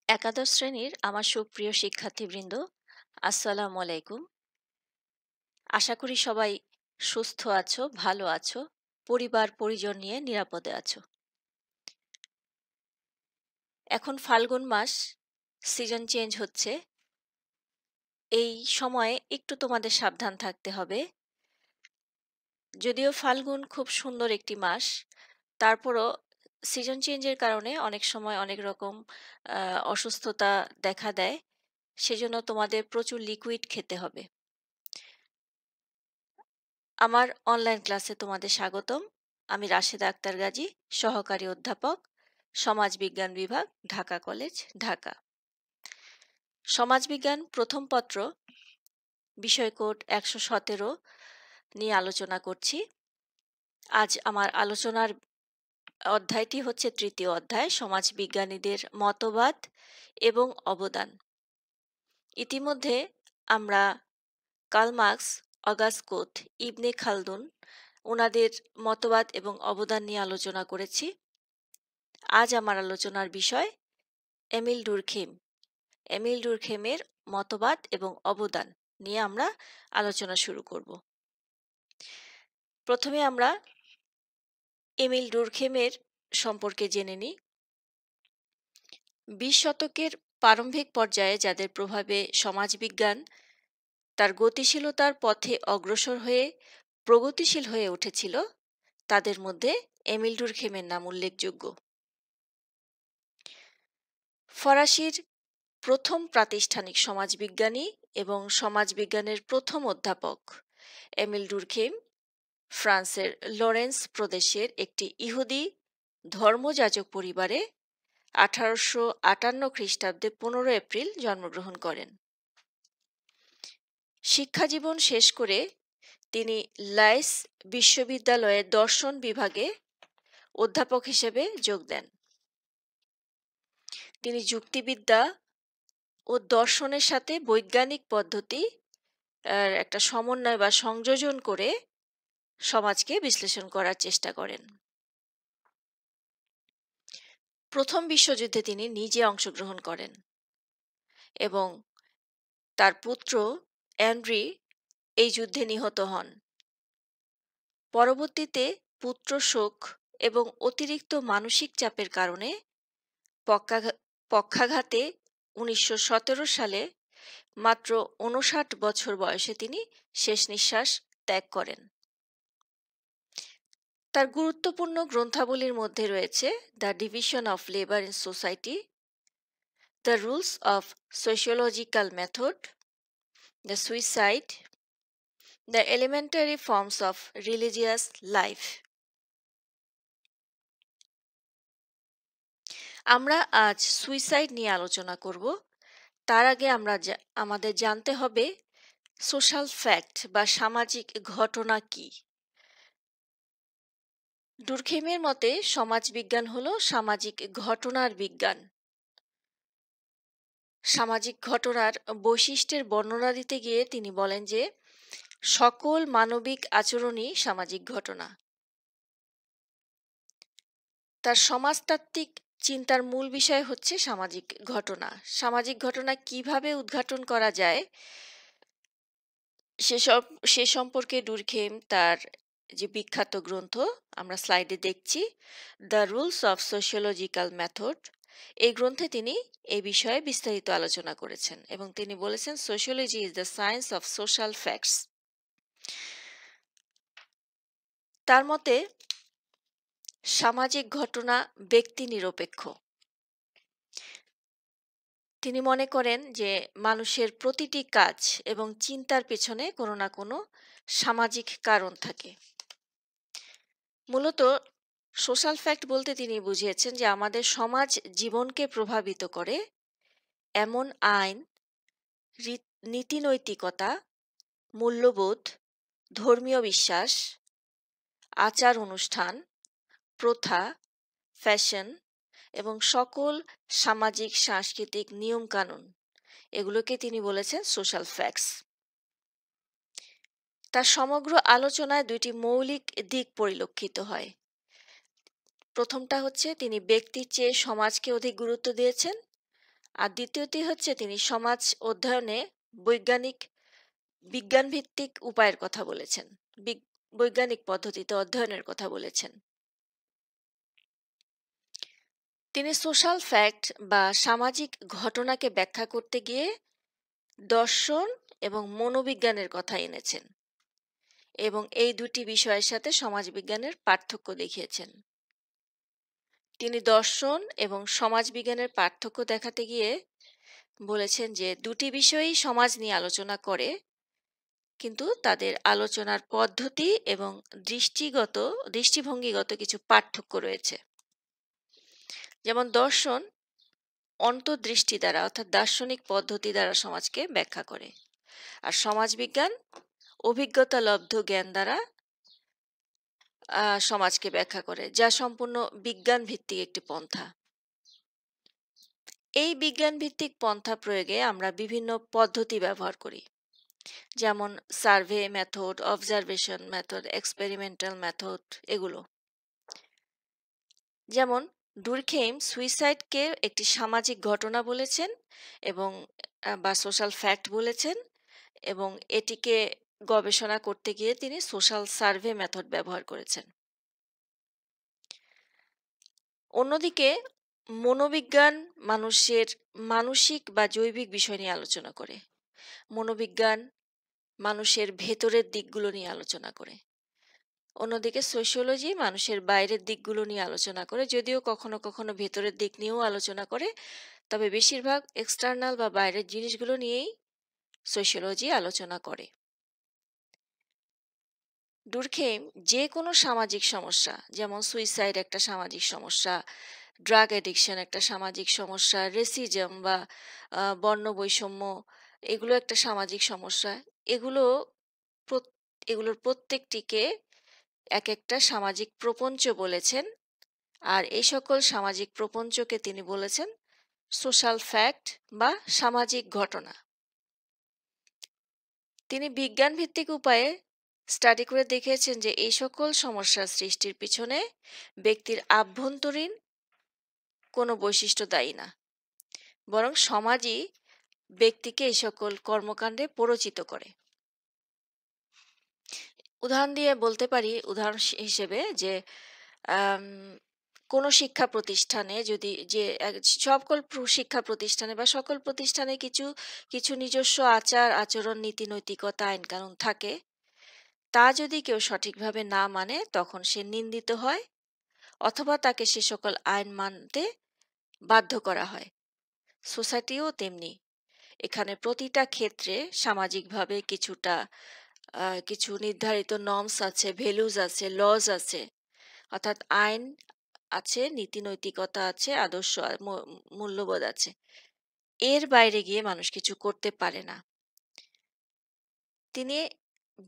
একাদশ শ্রেণীর আমার সুপ্রিয় শিক্ষার্থীবৃন্দ, আসসালামু আলাইকুম। আশা করি সবাই সুস্থ আছো, ভালো আছো, পরিবার পরিজন নিয়ে নিরাপদে আছো। এখন ফাল্গুন মাস, সিজন চেঞ্জ হচ্ছে। এই সময়ে একটু তোমাদের সাবধান থাকতে হবে। যদিও ফাল্গুন খুব সুন্দর একটি মাস, তারপরও সিজন চেঞ্জের কারণে অনেক সময় অনেক রকম অসুস্থতা দেখা দেয়। সেজন্য তোমাদের প্রচুর লিকুইড খেতে হবে। আমার অনলাইন ক্লাসে তোমাদের স্বাগতম। আমি রাশেদা আক্তার গাজী, সহকারী অধ্যাপক, সমাজবিজ্ঞান বিভাগ, ঢাকা কলেজ, ঢাকা। সমাজবিজ্ঞান প্রথম পত্র, বিষয় কোড 117 নিয়ে আলোচনা করছি। আজ আমার আলোচনার অধ্যায়টি হচ্ছে তৃতীয় অধ্যায়, সমাজবিজ্ঞানীদের মতবাদ এবং অবদান। ইতিমধ্যে আমরা কার্ল মার্কস, অগাস্ট কোট, ইবনে খালদুন ওনাদের মতবাদ এবং অবদান নিয়ে আলোচনা করেছি। আজ আমার আলোচনার বিষয় এমিল ডুরখেম। এমিল ডুরখেমের মতবাদ এবং অবদান নিয়ে আমরা আলোচনা শুরু করব। প্রথমে আমরা এমিল ডুরখেমের সম্পর্কে জেনে নিই। 20 শতকের প্রারম্ভিক পর্যায়ে যাদের প্রভাবে সমাজবিজ্ঞান তার গতিশীলতার পথে অগ্রসর হয়ে প্রগতিশীল হয়ে উঠেছিল, তাদের মধ্যে এমিল ডুরখেমের নাম উল্লেখযোগ্য। ফরাসির প্রথম প্রাতিষ্ঠানিক সমাজবিজ্ঞানী এবং সমাজবিজ্ঞানের প্রথম অধ্যাপক এমিল ডুরখেম ফ্রান্সের লরেন্স প্রদেশের একটি ইহুদি ধর্মযাজক পরিবারে 1858 খ্রিস্টাব্দে 15 এপ্রিল জন্মগ্রহণ করেন। শিক্ষাজীবন শেষ করে তিনি লাইস বিশ্ববিদ্যালয়ের দর্শন বিভাগে অধ্যাপক হিসেবে যোগ দেন। তিনি যুক্তিবিদ্যা ও দর্শনের সাথে বৈজ্ঞানিক পদ্ধতি একটা সমন্বয় বা সংযোজন করে সমাজকে বিশ্লেষণ করার চেষ্টা করেন। প্রথম বিশ্বযুদ্ধে তিনি নিজে অংশগ্রহণ করেন এবং তার পুত্র অ্যান্ড্রি এই যুদ্ধে নিহত হন। পরবর্তীতে পুত্র শোক এবং অতিরিক্ত মানসিক চাপের কারণে পক্ষাঘাতে 1917 সালে মাত্র 59 বছর বয়সে তিনি শেষ নিঃশ্বাস ত্যাগ করেন। তার গুরুত্বপূর্ণ গ্রন্থাবলীর মধ্যে রয়েছে the division of labour in society, the rules of sociological method, the suicide, the elementary forms of religious life. আমরা আজ সুইসাইড নিয়ে আলোচনা করব। তার আগে আমাদের জানতে হবে সোশ্যাল ফ্যাক্ট বা সামাজিক ঘটনা কি। ডুরখেমের মতে সমাজবিজ্ঞান হলো সামাজিক ঘটনার বিজ্ঞান। সামাজিক ঘটনার বৈশিষ্ট্যের বর্ণনা দিতে গিয়ে তিনি বলেন যে সকল মানবিক আচরণই সামাজিক ঘটনা। তার সমাজতাত্ত্বিক চিন্তার মূল বিষয় হচ্ছে সামাজিক ঘটনা। সামাজিক ঘটনা কিভাবে উদ্ঘাটন করা যায় সে সম্পর্কে ডুরখেম তার যে বিখ্যাত গ্রন্থ আমরা স্লাইডে দেখছি, the rules of sociological method, এই গ্রন্থে তিনি এই বিষয়ে বিস্তারিত আলোচনা করেছেন এবং তিনি বলেছেন sociology is the science of social facts. তার মতে সামাজিক ঘটনা ব্যক্তি নিরপেক্ষ। তিনি মনে করেন যে মানুষের প্রতিটি কাজ এবং চিন্তার পেছনে কোনো না কোনো সামাজিক কারণ থাকে। মূলত সোশ্যাল ফ্যাক্ট বলতে তিনি বুঝিয়েছেন যে আমাদের সমাজ জীবনকে প্রভাবিত করে এমন আইন, নীতিনৈতিকতা, মূল্যবোধ, ধর্মীয় বিশ্বাস, আচার অনুষ্ঠান, প্রথা, ফ্যাশন এবং সকল সামাজিক সাংস্কৃতিক নিয়মকানুন, এগুলোকে তিনি বলেছেন সোশ্যাল ফ্যাক্টস। তার সমগ্র আলোচনায় দুইটি মৌলিক দিক পরিলক্ষিত হয়। প্রথমটা হচ্ছে তিনি ব্যক্তির চেয়ে সমাজকে অধিক গুরুত্ব দিয়েছেন, আর দ্বিতীয়টি হচ্ছে তিনি সমাজ অধ্যয়নে বৈজ্ঞানিক বিজ্ঞানভিত্তিক উপায়ের কথা বলেছেন। বৈজ্ঞানিক পদ্ধতিতে অধ্যয়নের কথা বলেছেন। তিনি সোশ্যাল ফ্যাক্ট বা সামাজিক ঘটনাকে ব্যাখ্যা করতে গিয়ে দর্শন এবং মনোবিজ্ঞানের কথা এনেছেন এবং এই দুটি বিষয়ের সাথে সমাজবিজ্ঞানের পার্থক্য দেখিয়েছেন। তিনি দর্শন এবং সমাজবিজ্ঞানের পার্থক্য দেখাতে গিয়ে বলেছেন যে দুটি বিষয়ই সমাজ নিয়ে আলোচনা করে, কিন্তু তাদের আলোচনার পদ্ধতি এবং দৃষ্টিভঙ্গিগত কিছু পার্থক্য রয়েছে। যেমন দর্শন অন্তর্দৃষ্টি দ্বারা অর্থাৎ দার্শনিক পদ্ধতি দ্বারা সমাজকে ব্যাখ্যা করে, আর সমাজবিজ্ঞান অভিজ্ঞতালব্ধ জ্ঞান দ্বারা সমাজকে ব্যাখ্যা করে, যা সম্পূর্ণ বিজ্ঞান ভিত্তিক একটি পন্থা। এই বিজ্ঞান ভিত্তিক পন্থা প্রয়োগে আমরা বিভিন্ন পদ্ধতি ব্যবহার করি, যেমন survey method, observation method, experimental method. এগুলো যেমন ডুরখেইম সুইসাইডকে একটি সামাজিক ঘটনা বলেছেন এবং বা সোশ্যাল ফ্যাক্ট বলেছেন, এবং এটিকে গবেষণা করতে গিয়ে তিনি সোশ্যাল সার্ভে মেথড ব্যবহার করেছেন। অন্যদিকে মনোবিজ্ঞান মানুষের মানসিক বা জৈবিক বিষয় নিয়ে আলোচনা করে। মনোবিজ্ঞান মানুষের ভেতরের দিকগুলো নিয়ে আলোচনা করে। অন্যদিকে সোশিওলজি মানুষের বাইরের দিকগুলো নিয়ে আলোচনা করে, যদিও কখনো কখনো ভেতরের দিক নিয়েও আলোচনা করে, তবে বেশিরভাগ এক্সটার্নাল বা বাইরের জিনিসগুলো নিয়েই সোশিওলজি আলোচনা করে। ডুরখেইম যে কোনো সামাজিক সমস্যা, যেমন সুইসাইড একটা সামাজিক সমস্যা, ড্রাগ অ্যাডিকশন একটা সামাজিক সমস্যা, রেসিজম বা বর্ণ বৈষম্য, এগুলো একটা সামাজিক সমস্যা। এগুলো এগুলোর প্রত্যেকটিকে এক একটা সামাজিক প্রপঞ্চ বলেছেন, আর এই সকল সামাজিক প্রপঞ্চকে তিনি বলেছেন সোশ্যাল ফ্যাক্ট বা সামাজিক ঘটনা। তিনি বিজ্ঞান ভিত্তিক উপায়ে স্টাডি করে দেখিয়েছেন যে এই সকল সমস্যার সৃষ্টির পিছনে ব্যক্তির আভ্যন্তরীণ কোনো বৈশিষ্ট্য দায়ী না, বরং সমাজই ব্যক্তিকে এই সকল কর্মকাণ্ডে প্ররোচিত করে। উদাহরণ দিয়ে বলতে পারি, উদাহরণ হিসেবে যে কোনো শিক্ষা প্রতিষ্ঠানে যদি সকল শিক্ষা প্রতিষ্ঠানে বা সকল প্রতিষ্ঠানে কিছু কিছু নিজস্ব আচার আচরণ, নীতি নৈতিকতা, আইন কানুন থাকে, তা যদি কেউ সঠিকভাবে না মানে তখন সে নিন্দিত হয় অথবা তাকে সে সকল আইন মানতে বাধ্য করা হয়। সোসাইটিও তেমনি, এখানে প্রতিটা ক্ষেত্রে সামাজিকভাবে কিছু নির্ধারিত নর্মস আছে, ভ্যালুজ আছে, লজ আছে, অর্থাৎ আইন আছে, নীতি নৈতিকতা আছে, আদর্শ মূল্যবোধ আছে। এর বাইরে গিয়ে মানুষ কিছু করতে পারে না। তিনি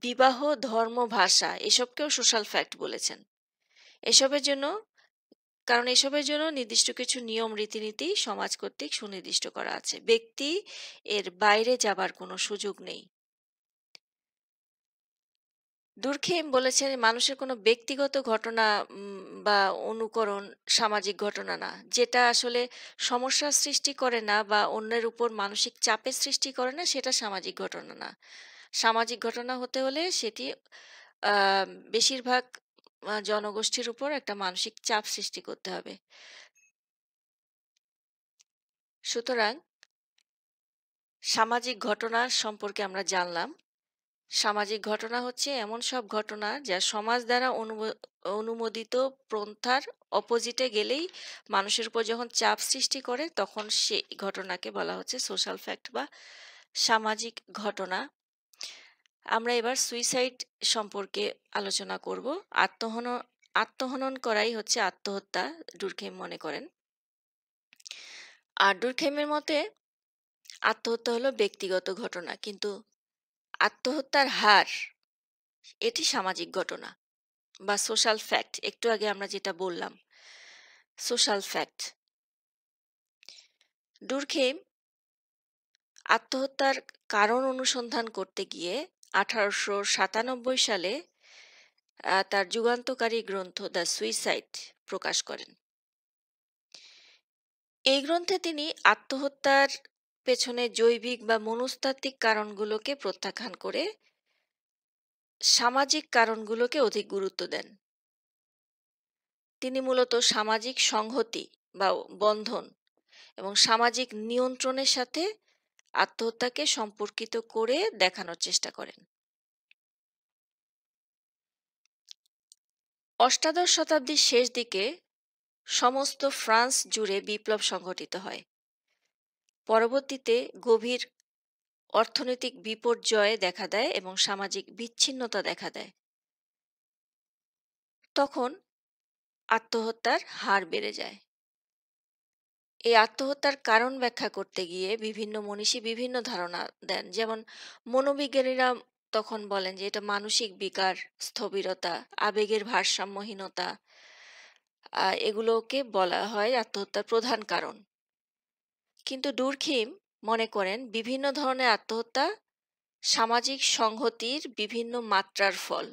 বিবাহ, ধর্ম, ভাষা এসবকেও সোশ্যাল ফ্যাক্ট বলেছেন। কারণ এসবের জন্য নির্দিষ্ট কিছু নিয়ম রীতিনীতি সমাজ কর্তৃক সুনির্দিষ্ট করা আছে। ব্যক্তি এর বাইরে যাবার কোনো সুযোগ নেই। দুরখেইম বলেছেন মানুষের কোনো ব্যক্তিগত ঘটনা বা অনুকরণ সামাজিক ঘটনা না, যেটা আসলে সমস্যার সৃষ্টি করে না বা অন্যের উপর মানসিক চাপের সৃষ্টি করে না, সেটা সামাজিক ঘটনা না। সামাজিক ঘটনা হতে হলে সেটি বেশিরভাগ জনগোষ্ঠীর উপর একটা মানসিক চাপ সৃষ্টি করতে হবে। সুতরাং সামাজিক ঘটনা সম্পর্কে আমরা জানলাম। সামাজিক ঘটনা হচ্ছে এমন সব ঘটনা যা সমাজ দ্বারা অনুমোদিত প্রথার অপোজিটে গেলেই মানুষের উপর যখন চাপ সৃষ্টি করে, তখন সেই ঘটনাকে বলা হচ্ছে সোশ্যাল ফ্যাক্ট বা সামাজিক ঘটনা। আমরা এবার সুইসাইড সম্পর্কে আলোচনা করব। আত্মহনন করাই হচ্ছে আত্মহত্যা, ডুরখেইম মনে করেন। আর ডুরখেইমের মতে আত্মহত্যা হলো ব্যক্তিগত ঘটনা, কিন্তু আত্মহত্যার হার এটি সামাজিক ঘটনা বা সোশ্যাল ফ্যাক্ট। একটু আগে আমরা যেটা বললাম সোশ্যাল ফ্যাক্ট। ডুরখেইম আত্মহত্যার কারণ অনুসন্ধান করতে গিয়ে 1897 সালে তার যুগান্তকারী গ্রন্থ দ্য সুইসাইড প্রকাশ করেন। এই গ্রন্থে তিনি আত্মহত্যার পেছনে জৈবিক বা মনস্তাত্ত্বিক কারণগুলোকে প্রত্যাখ্যান করে সামাজিক কারণগুলোকে অধিক গুরুত্ব দেন। তিনি মূলত সামাজিক সংহতি বা বন্ধন এবং সামাজিক নিয়ন্ত্রণের সাথে আত্মহত্যাকে সম্পর্কিত করে দেখানোর চেষ্টা করেন। অষ্টাদশ শতাব্দীর শেষ দিকে সমস্ত ফ্রান্স জুড়ে বিপ্লব সংঘটিত হয়। পরবর্তীতে গভীর অর্থনৈতিক বিপর্যয় দেখা দেয় এবং সামাজিক বিচ্ছিন্নতা দেখা দেয়। তখন আত্মহত্যার হার বেড়ে যায়। এই আত্মহত্যার কারণ ব্যাখ্যা করতে গিয়ে বিভিন্ন মনীষী বিভিন্ন ধারণা দেন। যেমন মনোবিজ্ঞানীরা তখন বলেন যে এটা মানসিক বিকার, স্থবিরতা, আবেগের ভারসাম্যহীনতা, এগুলোকে বলা হয় আত্মহত্যার প্রধান কারণ। কিন্তু ডুরখিম মনে করেন বিভিন্ন ধরনের আত্মহত্যা সামাজিক সংহতির বিভিন্ন মাত্রার ফল।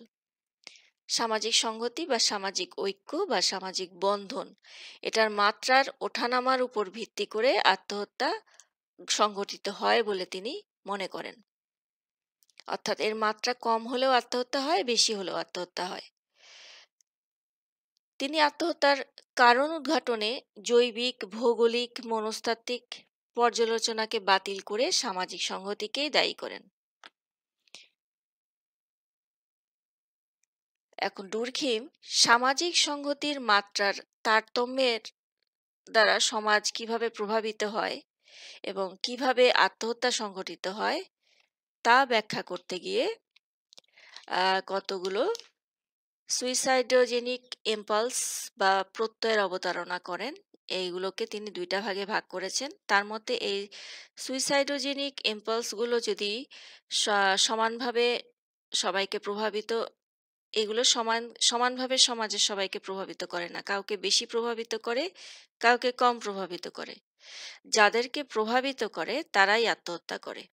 সামাজিক সংহতি বা সামাজিক ঐক্য বা সামাজিক বন্ধন, এটার মাত্রার ওঠানামার উপর ভিত্তি করে আত্মহত্যা সংঘটিত হয় বলে তিনি মনে করেন। অর্থাৎ এর মাত্রা কম হলেও আত্মহত্যা হয়, বেশি হলেও আত্মহত্যা হয়। তিনি আত্মহত্যার কারণ উদ্ঘাটনে জৈবিক, ভৌগোলিক, মনস্তাত্ত্বিক পর্যালোচনাকে বাতিল করে সামাজিক সংহতিকেই দায়ী করেন। এখন ডুরখিম সামাজিক সংহতির মাত্রার তারতম্যের দ্বারা সমাজ কিভাবে প্রভাবিত হয় এবং কিভাবে আত্মহত্যা সংঘটিত হয় তা ব্যাখ্যা করতে গিয়ে কতগুলো সুইসাইডোজেনিক ইম্পালস বা প্রত্যয়ের অবতারণা করেন। এইগুলোকে তিনি দুইটা ভাগে ভাগ করেছেন। তার মধ্যে এই সুইসাইডোজেনিক ইম্পালসগুলো যদি সমানভাবে সবাইকে প্রভাবিত, এগুলো সমানভাবে সমাজের সবাইকে প্রভাবিত করে না। কাউকে বেশি প্রভাবিত করে, কাউকে কম প্রভাবিত করে। যাদেরকে প্রভাবিত করে তারাই আত্মহত্যা করে।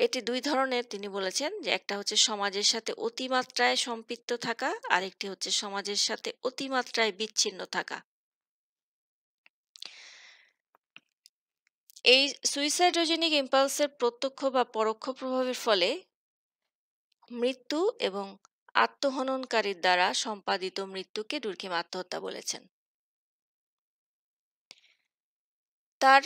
এটি দুই ধরনের তিনি বলেছেন, যে একটা হচ্ছে সমাজের সাথে অতিমাত্রায় সম্পৃক্ত থাকা, আরেকটি হচ্ছে সমাজের সাথে অতিমাত্রায় বিচ্ছিন্ন থাকা। এই সুইসাইডোজেনিক ইম্পালসের প্রত্যক্ষ বা পরোক্ষ প্রভাবের ফলে মৃত্যু এবং আত্মহননকারীর দ্বারা সম্পাদিত মৃত্যুকে ডুরখিম আত্মহত্যা বলেছেন। তার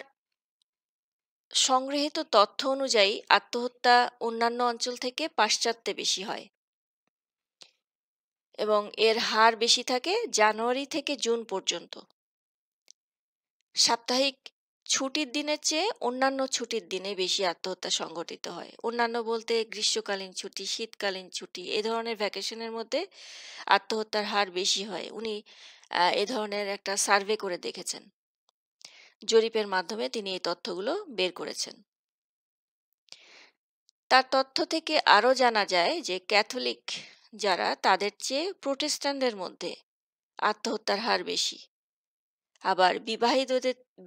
সংগৃহীত তথ্য অনুযায়ী আত্মহত্যা অন্যান্য অঞ্চল থেকে পাশ্চাত্যে বেশি হয় এবং এর হার বেশি থাকে জানুয়ারি থেকে জুন পর্যন্ত। সাপ্তাহিক ছুটির দিনের চেয়ে অন্যান্য ছুটির দিনে বেশি আত্মহত্যা সংঘটিত হয়। অন্যান্য বলতে গ্রীষ্মকালীন ছুটি, শীতকালীন ছুটি, এ ধরনের ভ্যাকেশনের মধ্যে আত্মহত্যার হার বেশি হয়। উনি এ ধরনের একটা সার্ভে করে দেখেছেন। জরিপের মাধ্যমে তিনি এই তথ্যগুলো বের করেছেন। তার তথ্য থেকে আরও জানা যায় যে ক্যাথলিক যারা, তাদের চেয়ে প্রোটেস্ট্যান্টদের মধ্যে আত্মহত্যার হার বেশি। আবার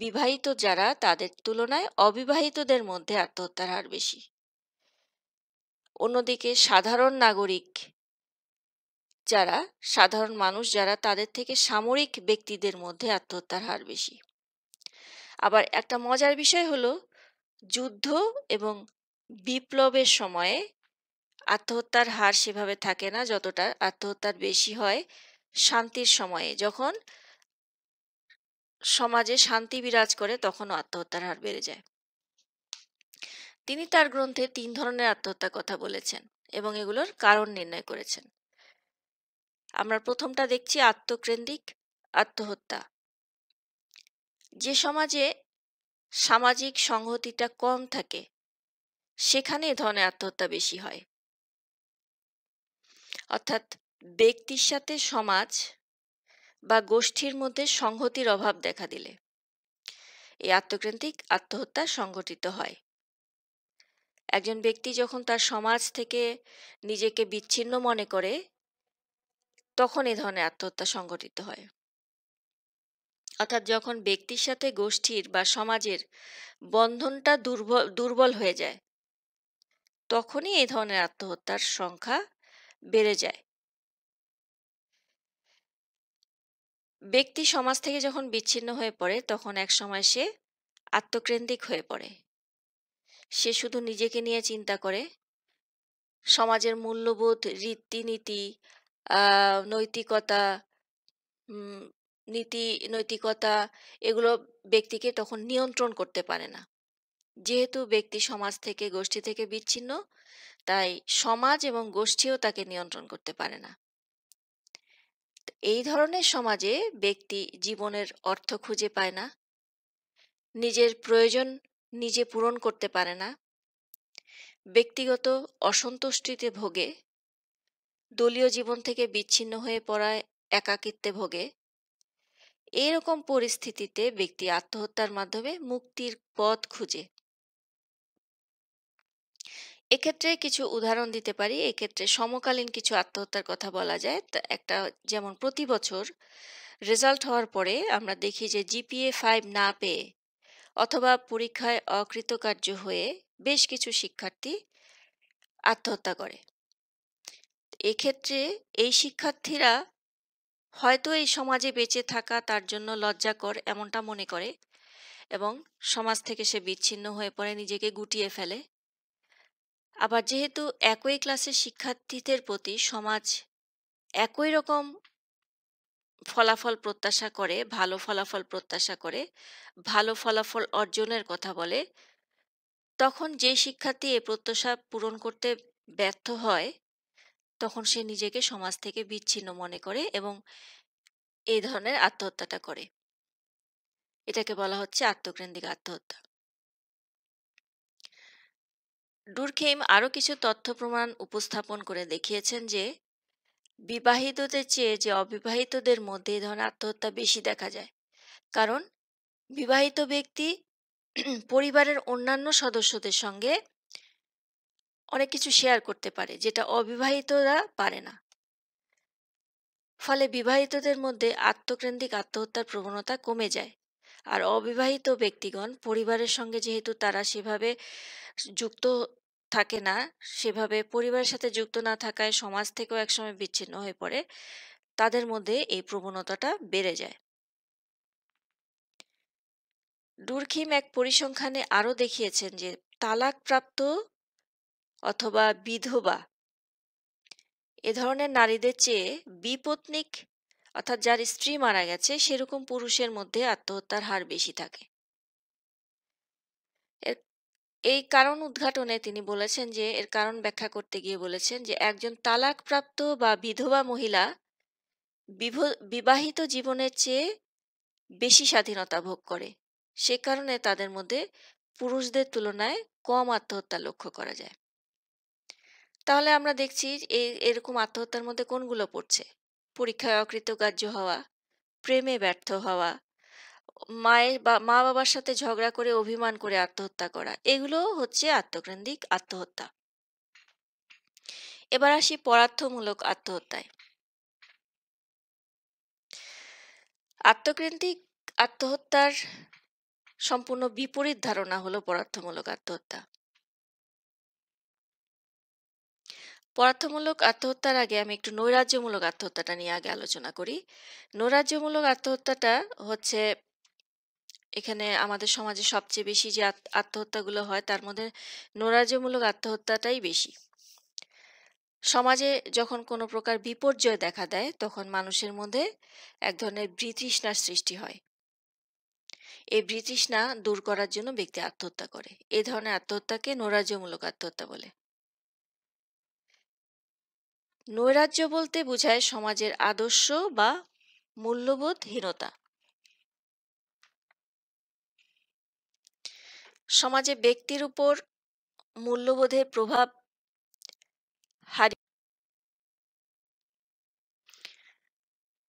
বিবাহিত যারা, তাদের তুলনায় অবিবাহিতদের মধ্যে আত্মহত্যার হার বেশি। অন্যদিকে সাধারণ নাগরিক যারা, সাধারণ মানুষ যারা, তাদের থেকে সামরিক ব্যক্তিদের মধ্যে আত্মহত্যার হার বেশি। আবার একটা মজার বিষয় হলো, যুদ্ধ এবং বিপ্লবের সময়ে আত্মহত্যার হার সেভাবে থাকে না, যতটা আত্মহত্যার বেশি হয় শান্তির সময়ে। যখন সমাজে শান্তি বিরাজ করে তখনও আত্মহত্যার হার বেড়ে যায়। তিনি তার গ্রন্থে 3 ধরনের আত্মহত্যার কথা বলেছেন এবং এগুলোর কারণ নির্ণয় করেছেন। আমরা প্রথমটা দেখছি আত্মকেন্দ্রিক আত্মহত্যা। যে সমাজে সামাজিক সংহতিটা কম থাকে সেখানে এ ধরনের আত্মহত্যা বেশি হয়। অর্থাৎ ব্যক্তির সাথে সমাজ বা গোষ্ঠীর মধ্যে সংহতির অভাব দেখা দিলে এই আত্মকেন্দ্রিক আত্মহত্যা সংঘটিত হয়। একজন ব্যক্তি যখন তার সমাজ থেকে নিজেকে বিচ্ছিন্ন মনে করে তখন এ ধরনের আত্মহত্যা সংঘটিত হয়। অর্থাৎ যখন ব্যক্তির সাথে গোষ্ঠীর বা সমাজের বন্ধনটা দুর্বল হয়ে যায় তখনই এই ধরনের আত্মহত্যার সংখ্যা বেড়ে যায়। ব্যক্তি সমাজ থেকে যখন বিচ্ছিন্ন হয়ে পড়ে তখন একসময় সে আত্মকেন্দ্রিক হয়ে পড়ে। সে শুধু নিজেকে নিয়ে চিন্তা করে। সমাজের মূল্যবোধ, রীতিনীতি, নৈতিকতা, উম নৈতিকতা এগুলো ব্যক্তিকে তখন নিয়ন্ত্রণ করতে পারে না। যেহেতু ব্যক্তি সমাজ থেকে, গোষ্ঠী থেকে বিচ্ছিন্ন, তাই সমাজ এবং গোষ্ঠীও তাকে নিয়ন্ত্রণ করতে পারে না। এই ধরনের সমাজে ব্যক্তি জীবনের অর্থ খুঁজে পায় না, নিজের প্রয়োজন নিজে পূরণ করতে পারে না, ব্যক্তিগত অসন্তুষ্টিতে ভোগে, দলীয় জীবন থেকে বিচ্ছিন্ন হয়ে পড়ায় একাকিত্বে ভোগে। এরকম পরিস্থিতিতে ব্যক্তি আত্মহত্যার মাধ্যমে মুক্তির পথ খুঁজে। এক্ষেত্রে কিছু উদাহরণ দিতে পারি। এক্ষেত্রে সমকালীন কিছু আত্মহত্যার কথা বলা যায়। একটা যেমন প্রতি বছর রেজাল্ট হওয়ার পরে আমরা দেখি যে জিপিএ 5 না পেয়ে অথবা পরীক্ষায় অকৃতকার্য হয়ে বেশ কিছু শিক্ষার্থী আত্মহত্যা করে। এক্ষেত্রে এই শিক্ষার্থীরা হয়তো এই সমাজে বেঁচে থাকা তার জন্য লজ্জাকর এমনটা মনে করে এবং সমাজ থেকে সে বিচ্ছিন্ন হয়ে পড়ে, নিজেকে গুটিয়ে ফেলে। আবার যেহেতু একই ক্লাসের শিক্ষার্থীদের প্রতি সমাজ একই রকম ফলাফল প্রত্যাশা করে, ভালো ফলাফল প্রত্যাশা করে, ভালো ফলাফল অর্জনের কথা বলে, তখন যে শিক্ষার্থী এ প্রত্যাশা পূরণ করতে ব্যর্থ হয় তখন সে নিজেকে সমাজ থেকে বিচ্ছিন্ন মনে করে এবং এই ধরনের আত্মহত্যাটা করে। এটাকে বলা হচ্ছে আত্মকেন্দ্রিক আত্মহত্যা। ডুরখেইম আরও কিছু তথ্য প্রমাণ উপস্থাপন করে দেখিয়েছেন যে বিবাহিতদের চেয়ে যে অবিবাহিতদের মধ্যে এই ধরনের আত্মহত্যা বেশি দেখা যায়। কারণ বিবাহিত ব্যক্তি পরিবারের অন্যান্য সদস্যদের সঙ্গে অনেক কিছু শেয়ার করতে পারে, যেটা অবিবাহিতরা পারে না। ফলে বিবাহিতদের মধ্যে আত্মকেন্দ্রিক আত্মহত্যার প্রবণতা কমে যায়। আর অবিবাহিত ব্যক্তিগণ পরিবারের সঙ্গে যেহেতু তারা সেভাবে যুক্ত থাকে না, সেভাবে পরিবারের সাথে যুক্ত না থাকায় সমাজ থেকেও একসময় বিচ্ছিন্ন হয়ে পড়ে, তাদের মধ্যে এই প্রবণতাটা বেড়ে যায়। ডুরখিম এক পরিসংখ্যানে আরও দেখিয়েছেন যে তালাকপ্রাপ্ত অথবা বিধবা এ ধরনের নারীদের চেয়ে বিপত্নিক অর্থাৎ যার স্ত্রী মারা গেছে সেরকম পুরুষের মধ্যে আত্মহত্যার হার বেশি থাকে। এর এই কারণ উদ্ঘাটনে তিনি বলেছেন যে এর কারণ ব্যাখ্যা করতে গিয়ে বলেছেন যে একজন তালাকপ্রাপ্ত বা বিধবা মহিলা বিবাহিত জীবনের চেয়ে বেশি স্বাধীনতা ভোগ করে, সে কারণে তাদের মধ্যে পুরুষদের তুলনায় কম আত্মহত্যা লক্ষ্য করা যায়। তাহলে আমরা দেখছি এরকম আত্মহত্যার মধ্যে কোনগুলো পড়ছে? পরীক্ষায় অকৃতকার্য হওয়া, প্রেমে ব্যর্থ হওয়া, মা বাবার সাথে ঝগড়া করে অভিমান করে আত্মহত্যা করা, এগুলো হচ্ছে আত্মকেন্দ্রিক আত্মহত্যা। এবার আসি পরার্থমূলক আত্মহত্যায়। আত্মকেন্দ্রিক আত্মহত্যার সম্পূর্ণ বিপরীত ধারণা হলো পরার্থমূলক আত্মহত্যা। পরার্থমূলক আত্মহত্যার আগে আমি একটু নৈরাজ্যমূলক আত্মহত্যাটা নিয়ে আগে আলোচনা করি। নৈরাজ্যমূলক আত্মহত্যাটা হচ্ছে এখানে আমাদের সমাজে সবচেয়ে বেশি যে আত্মহত্যাগুলো হয় তার মধ্যে নৈরাজ্যমূলক আত্মহত্যাটাই বেশি। সমাজে যখন কোনো প্রকার বিপর্যয় দেখা দেয় তখন মানুষের মধ্যে এক ধরনের বিতৃষ্ণার সৃষ্টি হয়। এই বিতৃষ্ণা দূর করার জন্য ব্যক্তি আত্মহত্যা করে। এই ধরনের আত্মহত্যাকে নৈরাজ্যমূলক আত্মহত্যা বলে। নৈরাজ্য বলতে বোঝায় সমাজের আদর্শ বা মূল্যবোধহীনতা। সমাজে ব্যক্তির উপর মূল্যবোধের প্রভাব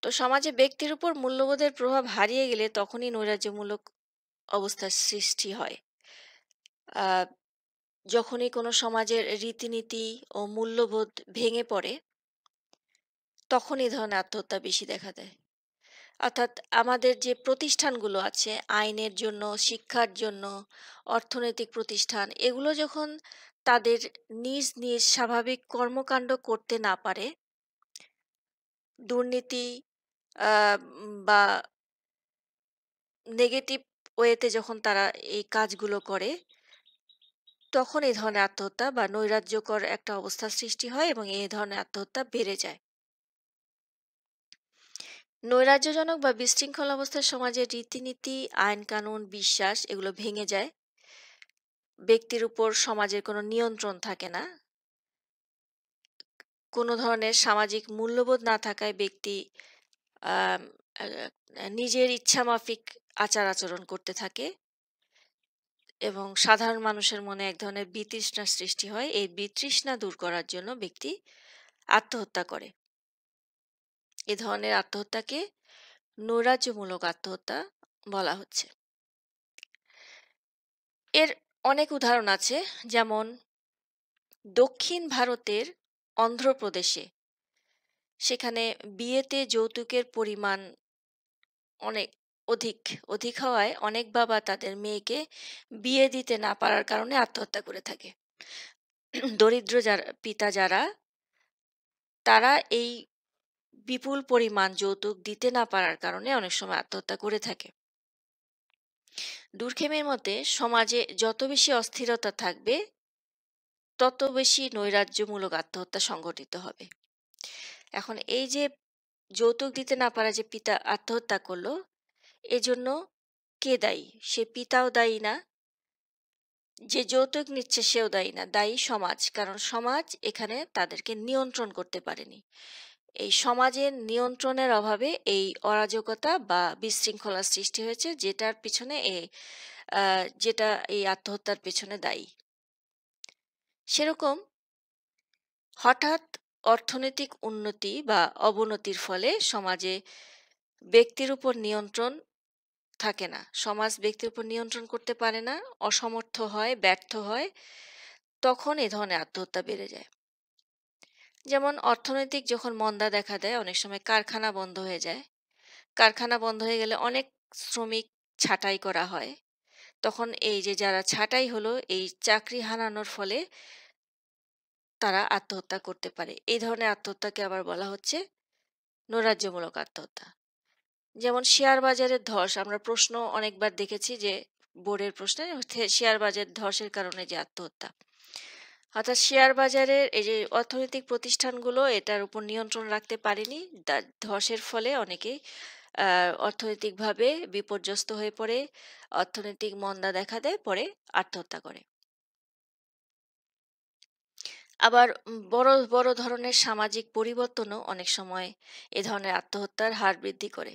সমাজে ব্যক্তির উপর মূল্যবোধের প্রভাব হারিয়ে গেলে তখনই নৈরাজ্যমূলক অবস্থার সৃষ্টি হয়। যখনই কোনো সমাজের রীতিনীতি ও মূল্যবোধ ভেঙে পড়ে তখন এই ধরনের আত্মহত্যা বেশি দেখা দেয়। অর্থাৎ আমাদের যে প্রতিষ্ঠানগুলো আছে আইনের জন্য, শিক্ষার জন্য, অর্থনৈতিক প্রতিষ্ঠান, এগুলো যখন তাদের নিজ নিজ স্বাভাবিক কর্মকাণ্ড করতে না পারে, দুর্নীতি, বা নেগেটিভ ওয়েতে যখন তারা এই কাজগুলো করে, তখন এই ধরনের আত্মহত্যা বা নৈরাজ্যকর একটা অবস্থার সৃষ্টি হয় এবং এই ধরনের আত্মহত্যা বেড়ে যায়। নৈরাজ্যজনক বা বিশৃঙ্খল অবস্থায় সমাজের রীতিনীতি, আইন-কানুন, বিশ্বাস এগুলো ভেঙে যায়। ব্যক্তির উপর সমাজের কোনো নিয়ন্ত্রণ থাকে না। কোনো ধরনের সামাজিক মূল্যবোধ না থাকায় ব্যক্তি আম আ নিজের ইচ্ছামাফিক আচার-আচরণ করতে থাকে এবং সাধারণ মানুষের মনে এক ধরনের বিতৃষ্ণার সৃষ্টি হয়। এই বিতৃষ্ণা দূর করার জন্য ব্যক্তি আত্মহত্যা করে। এ ধরনের আত্মহত্যাকে নৈরাজ্যমূলক আত্মহত্যা বলা হচ্ছে। এর অনেক উদাহরণ আছে, যেমন দক্ষিণ ভারতের অন্ধ্রপ্রদেশে, সেখানে বিয়েতে যৌতুকের পরিমাণ অনেক অধিক অধিক হওয়ায় অনেক বাবা তাদের মেয়েকে বিয়ে দিতে না পারার কারণে আত্মহত্যা করে থাকে। দরিদ্র যারা পিতা যারা, তারা এই বিপুল পরিমাণ যৌতুক দিতে না পারার কারণে অনেক সময় আত্মহত্যা করে থাকে। দুর্খেমের মতে সমাজে যত বেশি অস্থিরতা থাকবে, তত বেশি নৈরাজ্যমূলক আত্মহত্যা সংঘটিত হবে। এখন এই যে যৌতুক দিতে না পারা যে পিতা আত্মহত্যা করলো, এজন্য কে দায়ী? সে পিতাও দায়ী না, যে যৌতুক নিচ্ছে সেও দায়ী না, দায়ী সমাজ। কারণ সমাজ এখানে তাদেরকে নিয়ন্ত্রণ করতে পারেনি। এই সমাজের নিয়ন্ত্রণের অভাবে এই অরাজকতা বা বিশৃঙ্খলার সৃষ্টি হয়েছে, যেটার পিছনে যেটা এই আত্মহত্যার পেছনে দায়ী। সেরকম হঠাৎ অর্থনৈতিক উন্নতি বা অবনতির ফলে সমাজে ব্যক্তির উপর নিয়ন্ত্রণ থাকে না। সমাজ ব্যক্তির উপর নিয়ন্ত্রণ করতে পারে না, অসমর্থ হয়, ব্যর্থ হয়, তখন এ ধরনের আত্মহত্যা বেড়ে যায়। যেমন অর্থনৈতিক যখন মন্দা দেখা দেয়, অনেক সময় কারখানা বন্ধ হয়ে যায়। কারখানা বন্ধ হয়ে গেলে অনেক শ্রমিক ছাঁটাই করা হয়। তখন এই যে যারা ছাঁটাই হলো, এই চাকরি হারানোর ফলে তারা আত্মহত্যা করতে পারে। এই ধরনের আত্মহত্যাকে আবার বলা হচ্ছে নৈরাজ্যমূলক আত্মহত্যা। যেমন শেয়ার বাজারের ধস, আমরা প্রশ্ন অনেকবার দেখেছি যে বোর্ডের প্রশ্নে শেয়ার বাজার ধসের কারণে যে আত্মহত্যা। অর্থাৎ শেয়ার বাজারের এই যে অর্থনৈতিক প্রতিষ্ঠানগুলো এটার উপর নিয়ন্ত্রণ রাখতে পারেনি, ধসের ফলে অনেকেই অর্থনৈতিকভাবে বিপর্যস্ত হয়ে পড়ে, অর্থনৈতিক মন্দা দেখা দেয়, পরে আত্মহত্যা করে। আবার বড় বড় ধরনের সামাজিক পরিবর্তনও অনেক সময় এ ধরনের আত্মহত্যার হার বৃদ্ধি করে।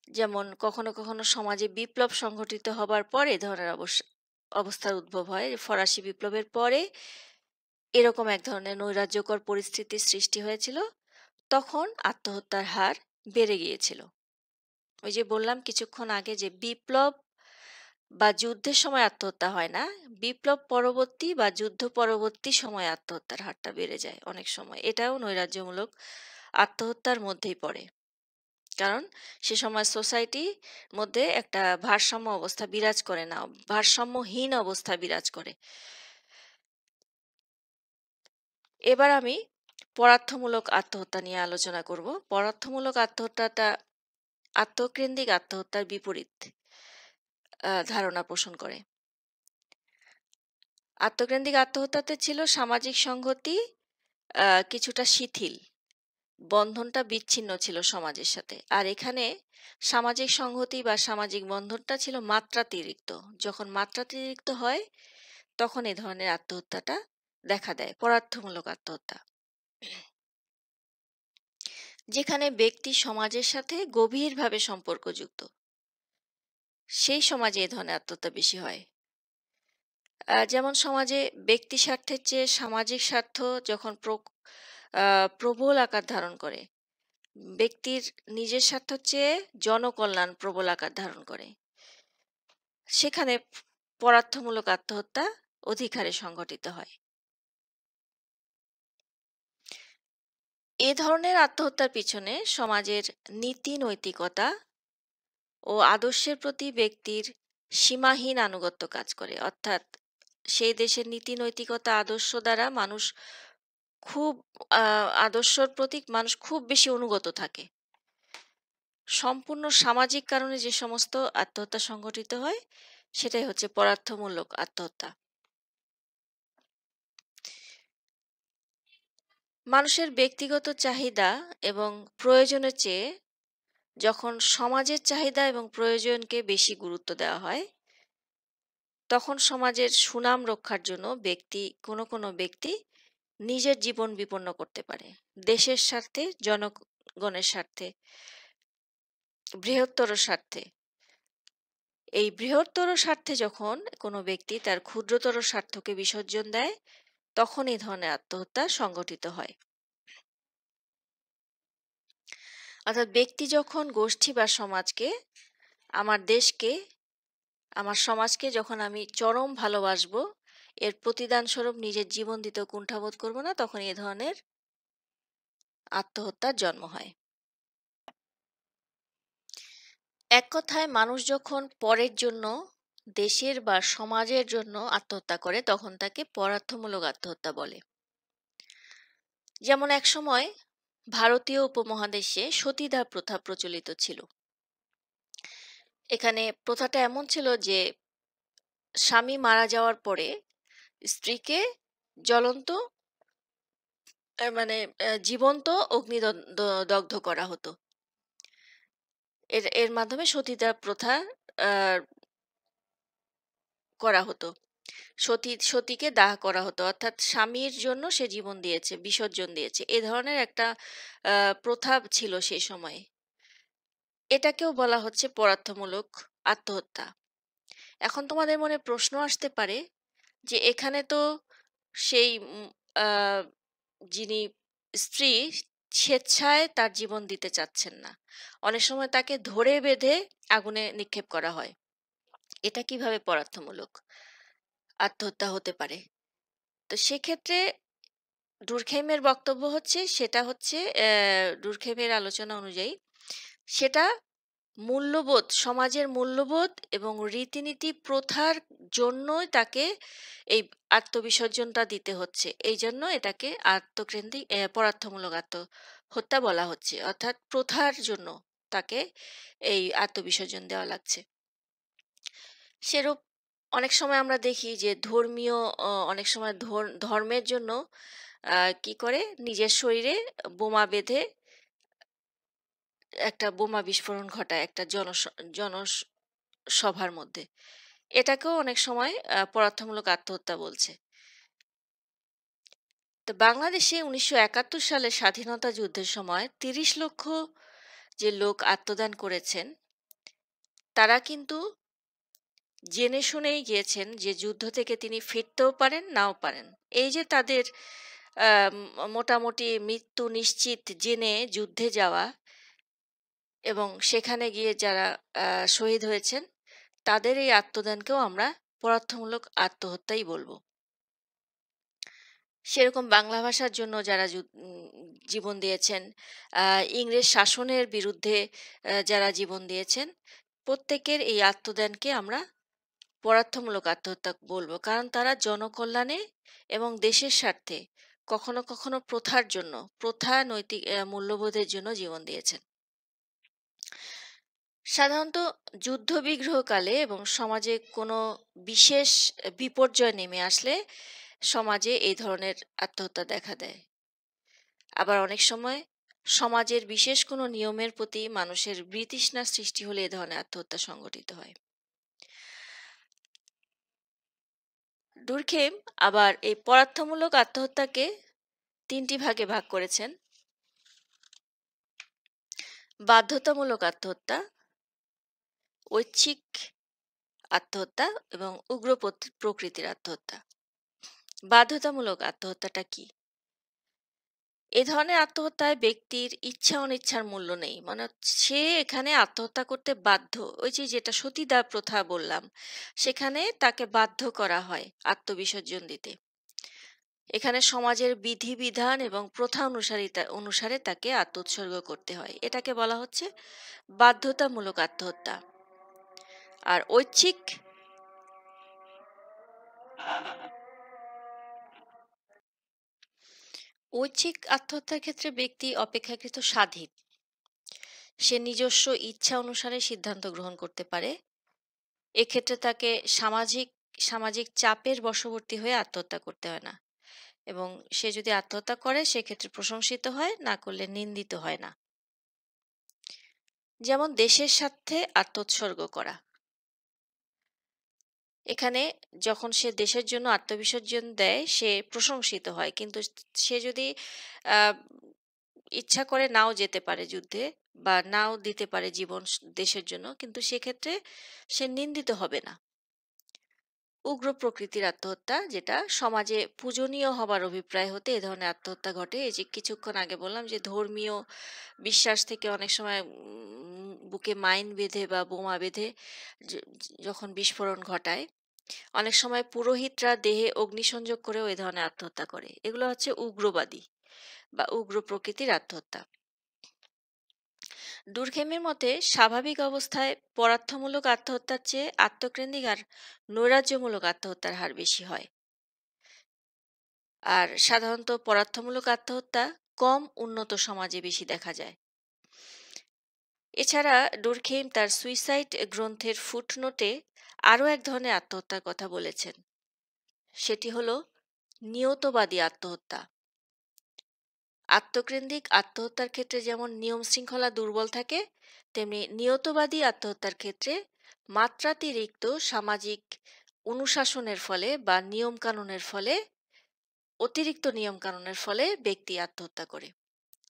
যেমন কখনো কখনো সমাজে বিপ্লব সংঘটিত হবার পর এ ধরনের অবস্থার উদ্ভব হয়। ফরাসি বিপ্লবের পরে এরকম এক ধরনের নৈরাজ্যকর পরিস্থিতির সৃষ্টি হয়েছিল, তখন আত্মহত্যার হার বেড়ে গিয়েছিল। ওই যে বললাম কিছুক্ষণ আগে যে বিপ্লব বা যুদ্ধের সময় আত্মহত্যা হয় না, বিপ্লব পরবর্তী বা যুদ্ধ পরবর্তী সময় আত্মহত্যার হারটা বেড়ে যায় অনেক সময়। এটাও নৈরাজ্যমূলক আত্মহত্যার মধ্যেই পড়ে। কারণ সে সময় সোসাইটির মধ্যে একটা ভারসাম্য অবস্থা বিরাজ করে না, ভারসাম্যহীন অবস্থা বিরাজ করে। এবার আমি পরার্থমূলক আত্মহত্যা নিয়ে আলোচনা করব। পরার্থমূলক আত্মহত্যাটা আত্মকেন্দ্রিক আত্মহত্যার বিপরীত ধারণা পোষণ করে। আত্মকেন্দ্রিক আত্মহত্যাতে ছিল সামাজিক সংহতি কিছুটা শিথিল, বন্ধনটা বিচ্ছিন্ন ছিল সমাজের সাথে। আর এখানে সামাজিক সংহতি বা সামাজিক বন্ধনটা ছিল মাত্রাতিরিক্ত। যখন মাত্রাতিরিক্ত হয়, তখন এ ধরনের আত্মহত্যাটা দেখা দেয়, পরার্থমূলক আত্মহত্যা। যেখানে ব্যক্তি সমাজের সাথে গভীরভাবে সম্পর্কযুক্ত, সেই সমাজে এ ধরনের আত্মহত্যা বেশি হয়। যেমন সমাজে ব্যক্তি স্বার্থের চেয়ে সামাজিক স্বার্থ যখন প্রবল আকার ধারণ করে, ব্যক্তির নিজের স্বার্থের চেয়ে জনকল্যাণ প্রবল আকার ধারণ করে, সেখানে পরার্থমূলক আত্মহত্যা অধিক হারে সংঘটিত হয়। এ ধরনের আত্মহত্যার পিছনে সমাজের নীতি নৈতিকতা ও আদর্শের প্রতি ব্যক্তির সীমাহীন আনুগত্য কাজ করে। অর্থাৎ সেই দেশের নীতি নৈতিকতা আদর্শ দ্বারা মানুষ খুব আদর্শর প্রতি মানুষ খুব বেশি অনুগত থাকে। সম্পূর্ণ সামাজিক কারণে যে সমস্ত আত্মহত্যা সংঘটিত হয় সেটাই হচ্ছে পদার্থমূলক আত্মহত্যা। মানুষের ব্যক্তিগত চাহিদা এবং প্রয়োজনের চেয়ে যখন সমাজের চাহিদা এবং প্রয়োজনকে বেশি গুরুত্ব দেওয়া হয়, তখন সমাজের সুনাম রক্ষার জন্য কোনো ব্যক্তি নিজের জীবন বিপন্ন করতে পারে। দেশের স্বার্থে, জনগণের স্বার্থে, বৃহত্তর স্বার্থে। এই বৃহত্তর স্বার্থে যখন কোনো ব্যক্তি তার ক্ষুদ্রতর স্বার্থকে বিসর্জন দেয়, তখন এই ধরনের আত্মহত্যা সংঘটিত হয়। অর্থাৎ ব্যক্তি যখন গোষ্ঠী বা সমাজকে, আমার দেশকে, আমার সমাজকে যখন আমি চরম ভালোবাসবো, এর প্রতিদান স্বরূপ নিজের জীবন দিতেও কুণ্ঠাবোধ করব না, তখন এই ধরনের আত্মহত্যার জন্ম হয়। এক কথায় মানুষ যখন পরের জন্য, দেশের বা সমাজের জন্য আত্মহত্যা করে, তখন তাকে পরার্থমূলক আত্মহত্যা বলে। যেমন একসময় ভারতীয় উপমহাদেশে সতীদাহ প্রথা প্রচলিত ছিল। এখানে প্রথাটা এমন ছিল যে স্বামী মারা যাওয়ার পরে স্ত্রীকে জ্বলন্ত জীবন্ত দগ্ধ করা হতো। এর এর মাধ্যমে সতীদাহ প্রথা আহ, করা হতো। সতীকে দাহ করা হতো, অর্থাৎ স্বামীর জন্য সে জীবন দিয়েছে, বিসর্জন দিয়েছে, এ ধরনের একটা প্রথা ছিল সেই সময়ে। এটাকেও বলা হচ্ছে পদার্থমূলক আত্মহত্যা। এখন তোমাদের মনে প্রশ্ন আসতে পারে যে এখানে তো সেই আহ, যিনি স্ত্রী স্বেচ্ছায় তার জীবন দিতে চাচ্ছেন না, অনেক সময় তাকে ধরে বেঁধে আগুনে নিক্ষেপ করা হয়, এটা কিভাবে পদার্থমূলক আত্মহত্যা হতে পারে? তো সেক্ষেত্রে ডুরখেইমের বক্তব্য হচ্ছে, সেটা হচ্ছে ডুরখেইমের আলোচনা অনুযায়ী সেটা মূল্যবোধ, সমাজের মূল্যবোধ এবং রীতিনীতি প্রথার জন্যই তাকে এই আত্মবিসর্জনটা দিতে হচ্ছে। এই জন্য এটাকে আত্মকেন্দ্রিক পদার্থমূলক আত্মহত্যা বলা হচ্ছে, অর্থাৎ প্রথার জন্য তাকে এই আত্মবিসর্জন দেওয়া লাগছে। সেরূপ অনেক সময় আমরা দেখি যে ধর্মীয়, অনেক সময় ধর্মের জন্য কি করে, নিজের শরীরে বোমা বেঁধে একটা বোমা বিস্ফোরণ ঘটায় একটা জনসভার মধ্যে। এটাকেও অনেক সময় পদার্থমূলক আত্মহত্যা বলছে। তো বাংলাদেশে ১৯৭১ সালে স্বাধীনতা যুদ্ধের সময় ৩০ লক্ষ যে লোক আত্মদান করেছেন, তারা কিন্তু জেনে শুনেই গিয়েছেন যে যুদ্ধ থেকে তিনি ফিরতেও পারেন, নাও পারেন। এই যে তাদের মোটামুটি মৃত্যু নিশ্চিত জেনে যুদ্ধে যাওয়া এবং সেখানে গিয়ে যারা শহীদ হয়েছেন, তাদের এই আত্মদানকেও আমরা পদার্থমূলক আত্মহত্যাই বলবো। সেরকম বাংলা ভাষার জন্য যারা জীবন দিয়েছেন, ইংরেজ শাসনের বিরুদ্ধে যারা জীবন দিয়েছেন, প্রত্যেকের এই আত্মদানকে আমরা পদার্থমূলক আত্মহত্যা বলবো, কারণ তারা জনকল্যাণে এবং দেশের স্বার্থে, কখনো কখনো প্রথার জন্য, নৈতিক মূল্যবোধের জন্য জীবন দিয়েছেন। সাধারণত যুদ্ধবিগ্রহকালে এবং সমাজে কোনো বিশেষ বিপর্যয় নেমে আসলে সমাজে এই ধরনের আত্মহত্যা দেখা দেয়। আবার অনেক সময় সমাজের বিশেষ কোনো নিয়মের প্রতি মানুষের বিতৃষ্ণা সৃষ্টি হলে এ ধরনের আত্মহত্যা সংঘটিত হয়। ডুরখেম আবার এই পদার্থমূলক আত্মহত্যাকে ৩টি ভাগে ভাগ করেছেন: বাধ্যতামূলক আত্মহত্যা, ঐচ্ছিক আত্মহত্যা এবং উগ্র প্রকৃতির আত্মহত্যা। বাধ্যতামূলক আত্মহত্যাটা কি? এ ধরনের আত্মহত্যায় ব্যক্তির ইচ্ছা অনিচ্ছার মূল্য নেই, মানে সে এখানে আত্মহত্যা করতে বাধ্য। ওই যে যেটা সতীদাহ প্রথা বললাম, সেখানে তাকে বাধ্য করা হয় আত্মবিসর্জন দিতে। এখানে সমাজের বিধিবিধান এবং প্রথা অনুসারে তাকে আত্মোৎসর্গ করতে হয়, এটাকে বলা হচ্ছে বাধ্যতামূলক আত্মহত্যা। আর ঐচ্ছিক আত্মহত্যার ক্ষেত্রে ব্যক্তি অপেক্ষাকৃত স্বাধীন। সে নিজস্ব ইচ্ছা অনুসারে সিদ্ধান্ত গ্রহণ করতে পারে। এক্ষেত্রে তাকে সামাজিক সামাজিক চাপের বশবর্তী হয়ে আত্মহত্যা করতে হয় না, এবং সে যদি আত্মহত্যা করে সেক্ষেত্রে প্রশংসিত হয়, না করলে নিন্দিত হয় না। যেমন দেশের স্বার্থে আত্মোৎসর্গ করা। এখানে যখন সে দেশের জন্য আত্মবিসর্জন দেয় সে প্রশংসিত হয়, কিন্তু সে যদি আহ, ইচ্ছা করে নাও যেতে পারে যুদ্ধে, বা নাও দিতে পারে জীবন দেশের জন্য, কিন্তু সেক্ষেত্রে সে নিন্দিত হবে না। উগ্র প্রকৃতির আত্মহত্যা, যেটা সমাজে পূজনীয় হবার অভিপ্রায় হতে এ ধরনের আত্মহত্যা ঘটে। এই যে কিছুক্ষণ আগে বললাম যে ধর্মীয় বিশ্বাস থেকে অনেক সময় বুকে মাইন বেঁধে বা বোমা বেঁধে যখন বিস্ফোরণ ঘটায়, অনেক সময় পুরোহিতরা দেহে অগ্নিসংযোগ করেও এ ধরনের আত্মহত্যা করে। এগুলো হচ্ছে উগ্রবাদী বা উগ্র প্রকৃতির আত্মহত্যা। ডুরখেমের মতে স্বাভাবিক অবস্থায় পরার্থমূলক আত্মহত্যার চেয়ে আত্মকেন্দ্রিক আর নৈরাজ্যমূলক আত্মহত্যার হার বেশি হয়। আর সাধারণত পরার্থমূলক আত্মহত্যা কম উন্নত সমাজে বেশি দেখা যায়। এছাড়া ডুরখেইম তার সুইসাইড গ্রন্থের ফুটনোটে আরও এক ধরনের আত্মহত্যার কথা বলেছেন। সেটি হলো নিয়তবাদী আত্মহত্যা। আত্মকেন্দ্রিক আত্মহত্যার ক্ষেত্রে যেমন নিয়ম শৃঙ্খলা দুর্বল থাকে, তেমনি নিয়তবাদী আত্মহত্যার ক্ষেত্রে মাত্রাতিরিক্ত সামাজিক অনুশাসনের ফলে বা নিয়মকানুনের ফলে, অতিরিক্ত নিয়মকানুনের ফলে ব্যক্তি আত্মহত্যা করে।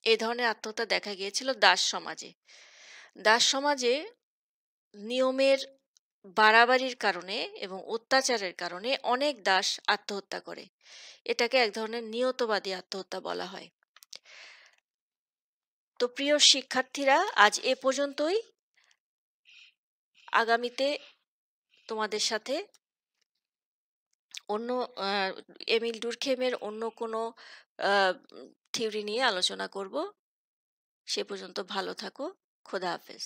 এই ধরনের আত্মহত্যা দেখা গিয়েছিল দাস সমাজে। দাস সমাজে নিয়মের বাড়াবাড়ির কারণে এবং অত্যাচারের কারণে অনেক দাস আত্মহত্যা করে। এটাকে এক ধরনের নিয়তবাদী আত্মহত্যা বলা হয়। তো প্রিয় শিক্ষার্থীরা, আজ এ পর্যন্তই। আগামীতে তোমাদের সাথে অন্য এমিল ডুরখেমের অন্য কোনো থিওরি নিয়ে আলোচনা করব। সে পর্যন্ত ভালো থাকো। খোদা হাফেজ।